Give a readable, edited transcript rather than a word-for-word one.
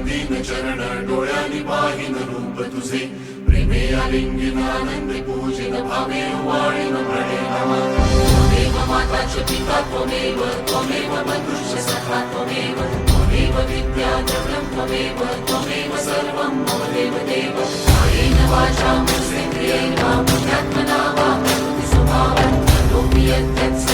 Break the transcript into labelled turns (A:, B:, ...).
A: दीन चरण डोळ्यांनी पाहिन रूप तुझे प्रेमे आलिंगिन आनंद पूजिन भावे वाळीन म्हणे नमः त्वमेव माताच पिता त्वमेव बंधुश्च सखा त्वमेव विद्या द्रव्यं त्वमेव सर्वं मम देव कायेन वाचा मनसेन्द्रियेण वा बुद्ध्यात्मना वा प्रकृतिस्वभावं करोमि यत्